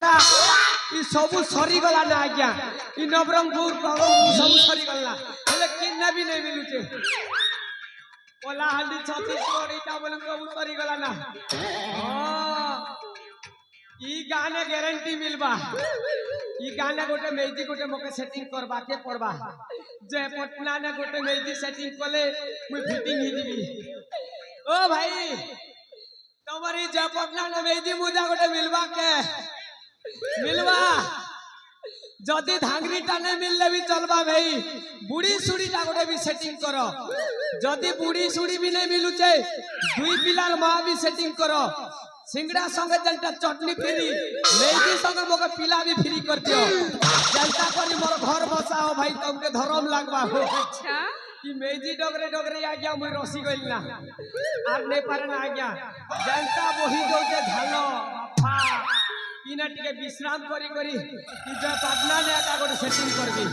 इ सबु सरी गला ना आज्ञा इ नवरंगपुर सब सरी गला हेले किन्ना भी नहीं मिलुचे कोलाहांडी छत्तीसगढ़ इटा बोलन सब सरी गला ना इ गाने गारंटी मिलबा इ गाने गोटे मेजी गोटे मके सेटिंग करबा के पड़बा जे पटना ने गोटे मेजी सेटिंग कले मुई फिटिंग ही दिबी ओ भाई तमरी जे पटना ने मेजी मुजा गोटे मिलबा के मिलवा जदि धांगरीटा नहीं मिलले भी चलबा भाई बुढ़ी सुड़ीटा गोटे भी सेटिंग करो जदि बुढ़ी सुड़ी भी नहीं मिलुचे दुई पिलार माँ भी सेटिंग करो सिंगड़ा संगे जनता चटनी फ्री मेजी संगे मोके पिला भी फ्री कर दियो जनता करी मोर घर बसाओ भाई तुमके धर्म लागबा हो अच्छा कि मेजी डगरे डगरे आ गया मुई रसी गइल ना आर नहीं पारे ना आ गया जनता वही जो जे झालो बापा इना टिके विश्राम करी करी कि जे पटना ने का गोटे सेटिंग करबी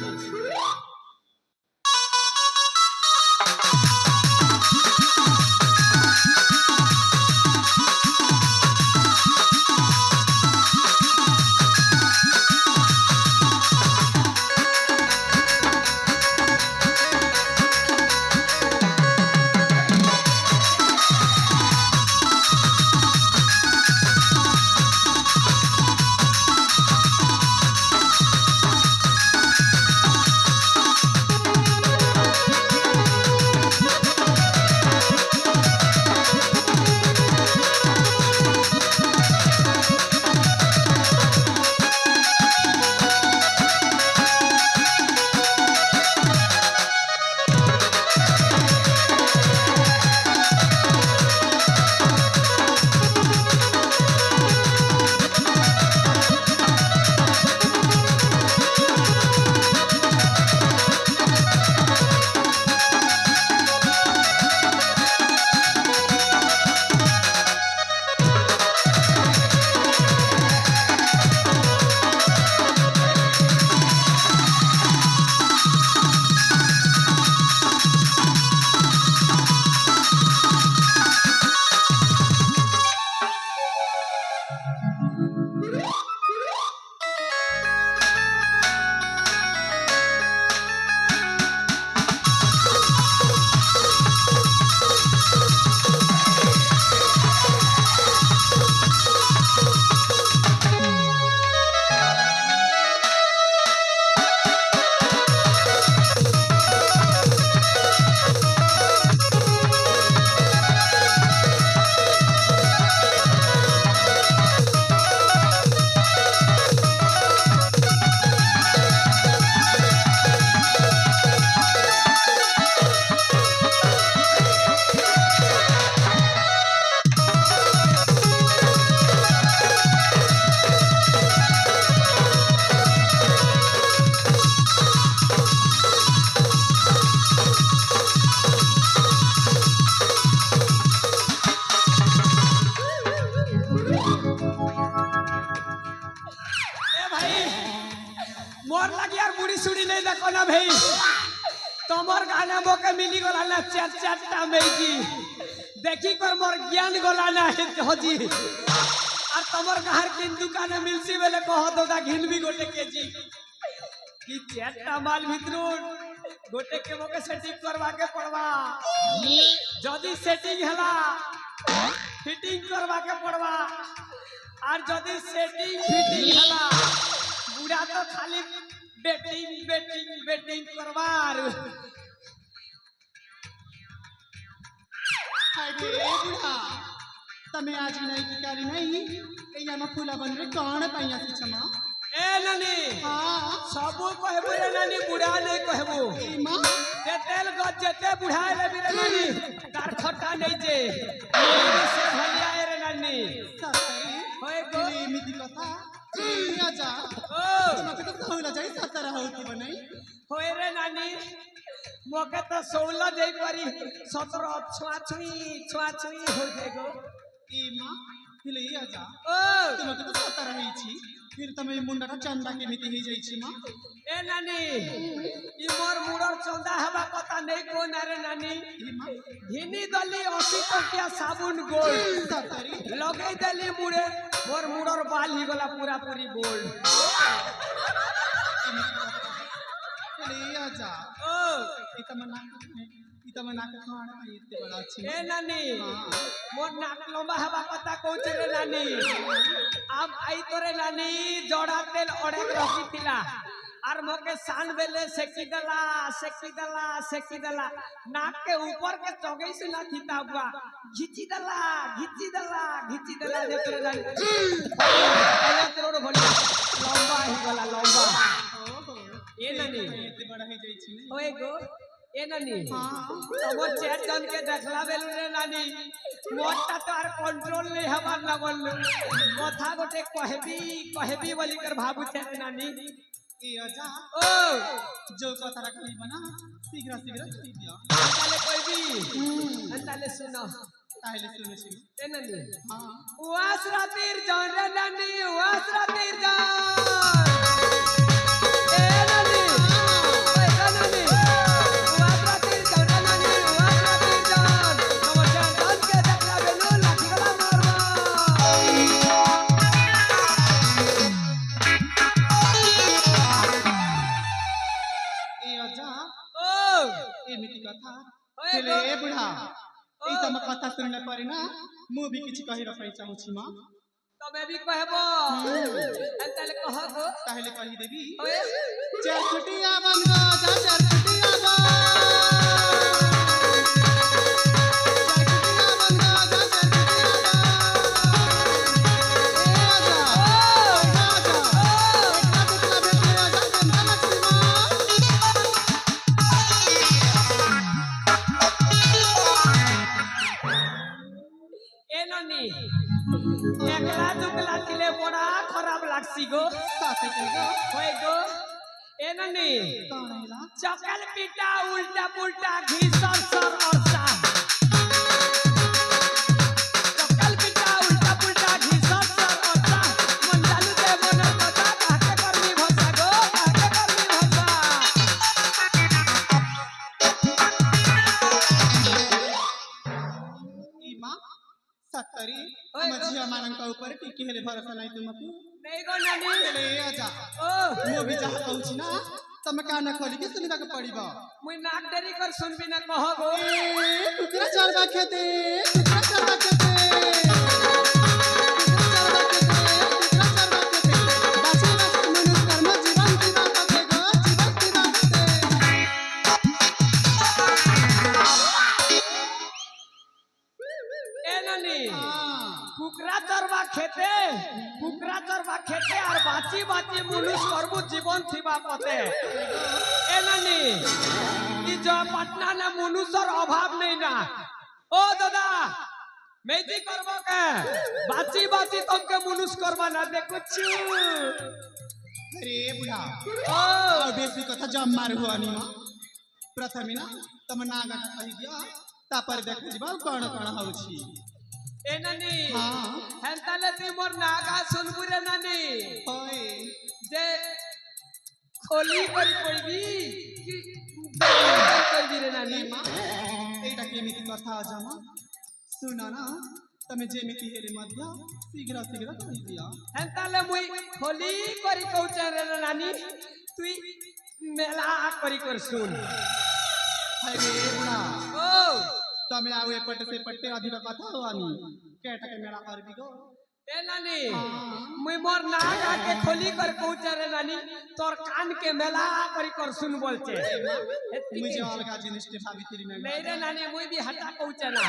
मोर लगी यार बुढ़ी सुड़ी नहीं देखो ना भाई तमर गाना मोके मिली गला ना चार चारटा मेजी देखी कर मोर ज्ञान गला ना हजी और तमर गाहर किन दुकान मिलसी बेले कह दो दा घिन भी गोटे केजी कि चारटा माल भितरु गोटे के मोके सेटिंग करवा के पड़वा जदी सेटिंग हला फिटिंग करवा के पड़वा और जदी सेटिंग फिटिंग हला बुढ़ा तो खाली बेटिंग बेटिंग बेटिंग करवार अरे बुढ़ा तमे आज नहीं की करी नहीं एया में फूला बन रे कौन पाइया से क्षमा ए नानी हां सबो कहबो रे नानी बुढ़ा नहीं कहबो ई मां ते तेल गज जेते बुढ़ा ले रे नानी तार खट्टा नहीं जे मेरी से भलिया रे नानी सतरे होय गो एमिति कथा आ जा ओ तमके तो कहला जाई सतर होती बनई होय रे नानी मोके तो 16 देई परी 17 छुआ छुई हो जेगो ई मां हिले आ जा ओ तमके तो सतर होई छी फिर तमे मुंडाटा चंदा केमिति ही जाइछि मां ए नानी ई मोर मुड़र चंदा हवा कथा नहीं कोन अरे नानी घिनी दली 80 टकिया साबुन गोल्ड सतरी लगे दली मुड़े मोर मुड़र बाल ही गला पूरा पूरी गोल्ड ले आजा ओ इतमना के खाना इते बड़ा अछि ए नानी मोर नाक लंबा हवा कथा कहछ रे नानी अब आई तोरे नानी जोड़ा तेल ओढ़े रखी थिला और मोके सान बेले सेकी दला नाक के ऊपर के चौगई से ना थीता हुआ घिची दला जे तोरे नानी पहले तेरो भोली लंबा ही गला लंबा ए नानी इते बड़ा ही जाइछि ने ओए गो ए नानी हां तब चेट जन के देखला बेलु रे नानी मोटा तो आर कंट्रोल नहीं हमार लगल कथा गोटे कहबी बोली कर भाबू छे नानी ए आजा ओ जो कथा रखली बना शीघ्र कहि दियो ताले कहबी ताले सुनो ताहले सुने छी ए नानी हां वास रातिर जान रे नानी वास रातिर जान ए नानी ओए नानी वास रातिर जान रे नानी वास रातिर जान नमस्कार जान के देखला बेलु लाठी गला मारबा ए आजा ओ एमिति कथा ओए चले गो- ए बुढ़ा ई तम कथा सुनले परे ना मु भी किछ कहि रखै चाहू छी मां तमे भी कहबो ताले कह गो ताहले कहि देबी ओए चार छुटिया बन गो जा चार छुटिया बन ए नानी एकला दुकला थिले बड़ा खराब लागसी गो साथे कहि होय गो ए नानी कौन हैला चकल पीटा उल्टा पुल्टा घिसर सर और सा चकल पीटा उल्टा पुल्टा घिसर सर और सा मन चालू दे मन पता काके करनी भसा गो काके करनी भसा ई मां सत्तरी ओए, मझिया मानन का ऊपर टिकी हेले भरोसा नहीं तुमको नहीं गो नानी चले आजा ओ मु भी चाह कहू छी ना तम कान खोली के सुनिबा के पड़िबा मुई नाक डेरी कर सुनबी ना कह गो कुकरा चरवा खेते कुकरा चरवा खेते बासी बासी मनुष्य कर्म जीवन जीवा पते गो जीवन जीवा पते ए नानी हां कुकरा चरवा खेते और बाची बाची मुनुष करबू जीवन थिबा पते ए नानी ई जो पटना ने मुनुषर अभाव नहीं ना ओ दादा मेजी करबो के बाची बाची तुमके मुनुष करबा ना देखो छु अरे बुढ़ा ओ और बेसी कथा जम मार हुआ नी मां प्रथमे ना तम नागा का कहि दिया तापर देख जीवा कोन कोन हउ छी ए नानी हां हेंताले ती मोर नागा सुनबू रे नानी ओए जे खोली पर कोइबी कि कोइबी रे नानी मां एटा केमिति कथा जमा सुना ना तमे जेमिति हेले मध्य शीघ्र कहि दिया हेंताले मुई खोली करी कहूचे रे नानी तुई मेला करी कर सुन अरे बुढ़ा ओ तमे आउ एपट से पट्टे अधिक कथा होआनी केटा के मेरा करबी गो ए नानी हाँ। मुई मोर नागा के खोली कर कहूचे रे नानी तोर कान के मेला करी कर सुन बोलचे मुझे अलगा जिनिस के भाभी तेरी में नहीं रे नानी मुई भी हटा कहूचे ना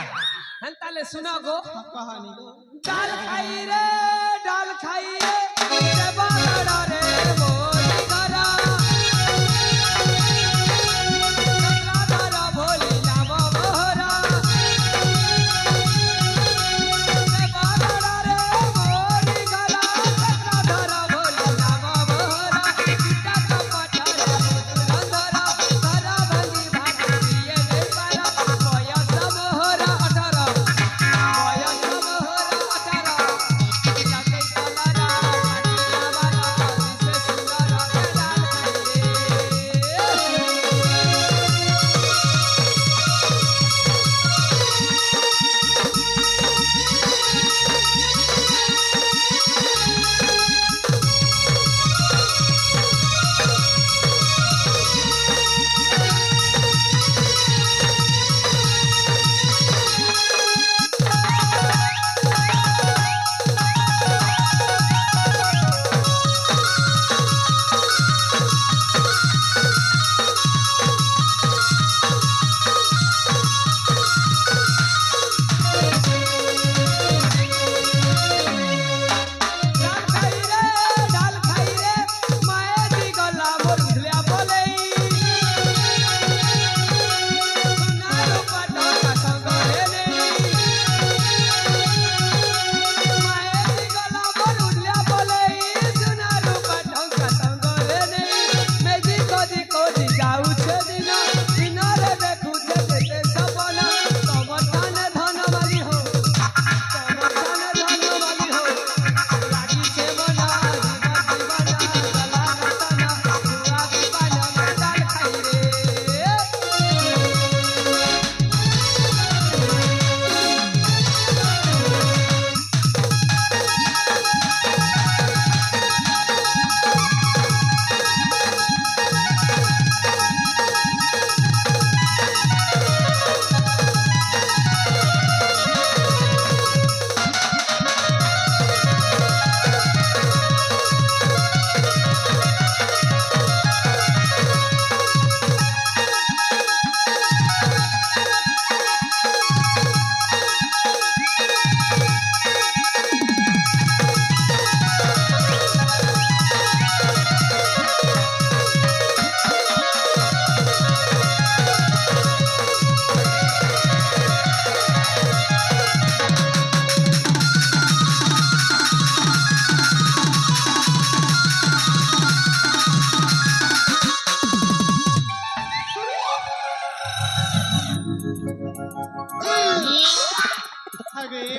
हेंताले सुना गो कहानी गो डाल खाई रे रे बाड़ा रे बोली करा दादा भोली नाम मोहरा रे बाड़ा रे बोली करा दादा भोली नाम मोहरा सीता का पठारा अंधरा भरा भली भागी ये रे पारा मोया समोहरा 18 मोया समोहरा 18 लागे कलरा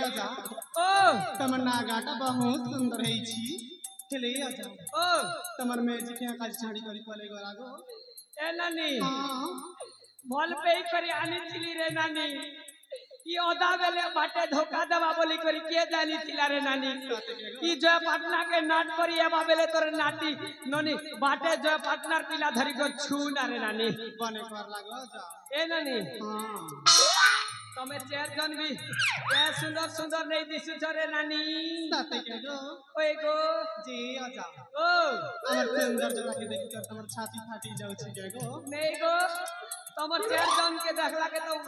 आजा ओ तमर नागाटा बहुत सुंदर है छी हेले आजा ओ तमर में जी के काज छाड़ी करी पले गरागो ए नानी हां भल पे ही करी आनी थिली रे नानी ई ओदा बेले बाटे धोखा देवा बोली करी के जानी थिला रे नानी ई जय पटना के नाट करी एबा बेले तोरे नाटी ननी बाटे जय पटना किला धरी को छू ना रे नानी बने कर लागो जा ए नानी हां तमे चार जन भी ए सुंदर सुंदर नहीं दिसु छ रे नानी साथे के गो ओए गो जी आजा ओ हमर सुंदर जला के देखि कर तमर छाती फाटी जाउ छी के गो नहीं गो तमर चार जन के देखला के तो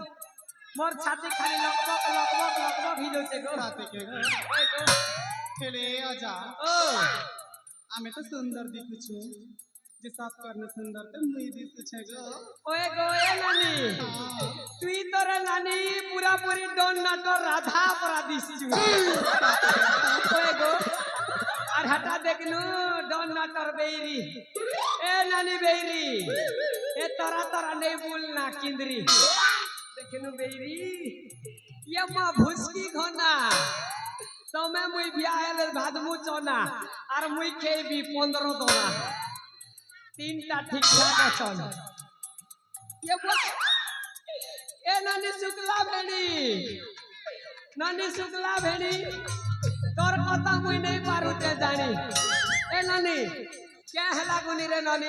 मोर छाती खाली लकबक ही जोते गो साथे के गो ओए गो हेले आजा ओ आमे तो सुंदर दिखु छु जे साफ करने सुंदर ते मुई दिखु छे गो ओए गो ए नानी तुई तोरे नानी पूरा पूरी डोन नाटो राधा परा दिसु ओए गो আর হাটা দেখনু ডন নাটর বেইরি এ নানি বেইরি এ তরা তরা নেই বল না কিন্দ্রি দেখনু বেইরি ইয়া মা ভুসকি ঘনা তমে মুই বিয়াহেলে ভাদমু চনা আর মুই খেবি 15 দনা তিনটা ঠিকঠাক আছন ইয়া বল এ নানি শুক্লা ভেড়ি নানি শুক্লা ভেড়ি তোর কথা মুই নেই পারুতে জানি এ নানি क्या हला गुनी रे नानी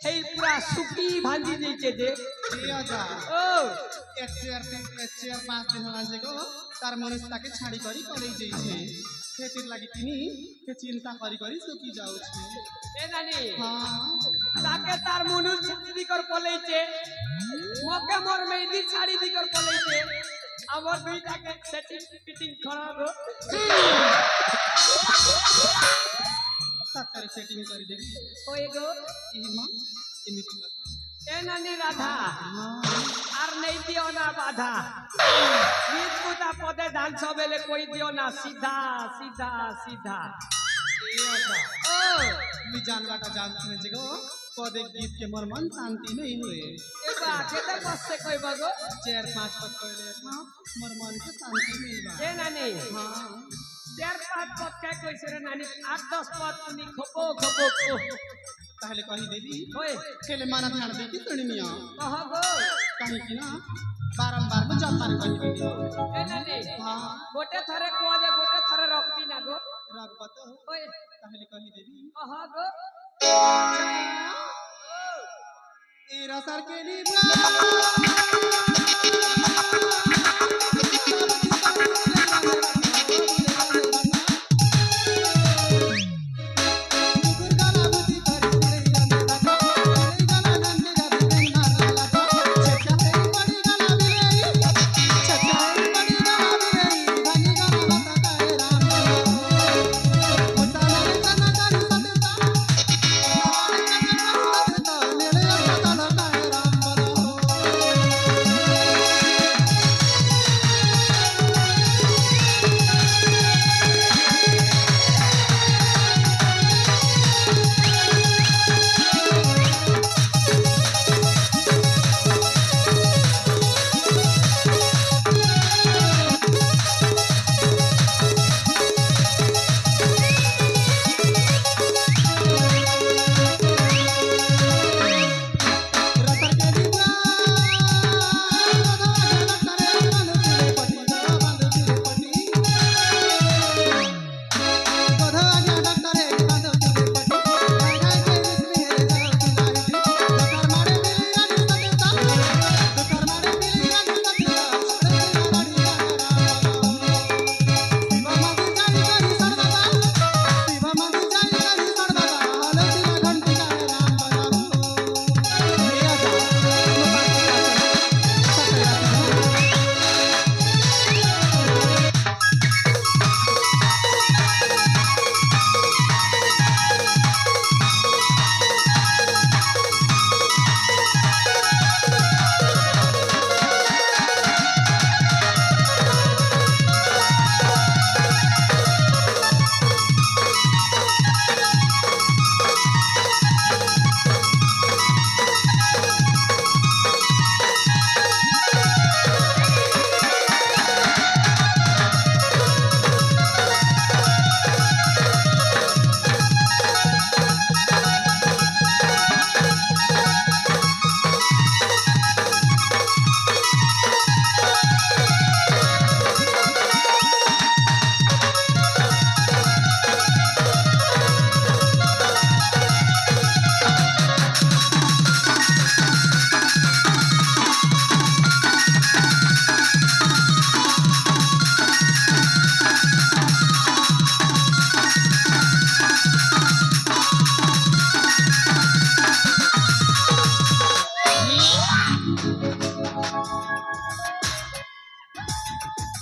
हे पूरा सुकी भांजी देके दे जी आजा ओ एक चेयर 5 दिन होला जे गो तार मनुष्य ताके छाड़ी करी पड़े जई छे खेतिर लागि तिनी के चिंता करी करी सुकी जाउ छे ए नानी हां ताके तार मनुष्य छाड़ी कर पलेचे मके मोर मेहंदी छाड़ी दी कर पलेचे আমার দুইটাকে সেটিং ফিটিং খরাব सातर सेटिंग कर देगी ওই গো इमा इमिति এ নানি রাধা আর নেই দিও না বাধা নিকুতা পদে ধান সবেলে কই দিও না সিধা সিধা সিধা ए आजा ओ मी जानवाटा जानते ने जगो पदे गीत के मोर मन शांति नहीं हुए एबा केते बस से कोई बगो 4-5 पद कहले था मोर मन के शांति मिलबा ए नानी हां 4-5 पद के कोई से नानी 8-10 पद तुनी खपो खपो को पहले कही देवी ओए खेले माना ध्यान दे की सुनिया कह गो कहीं की ना बारंबार में जपान कही देवी ए नानी हां गोटे थरे को दे गोटे थरे रखती ना गो राग बतो ओए पहले कही देवी कह गो ए रसर के लिए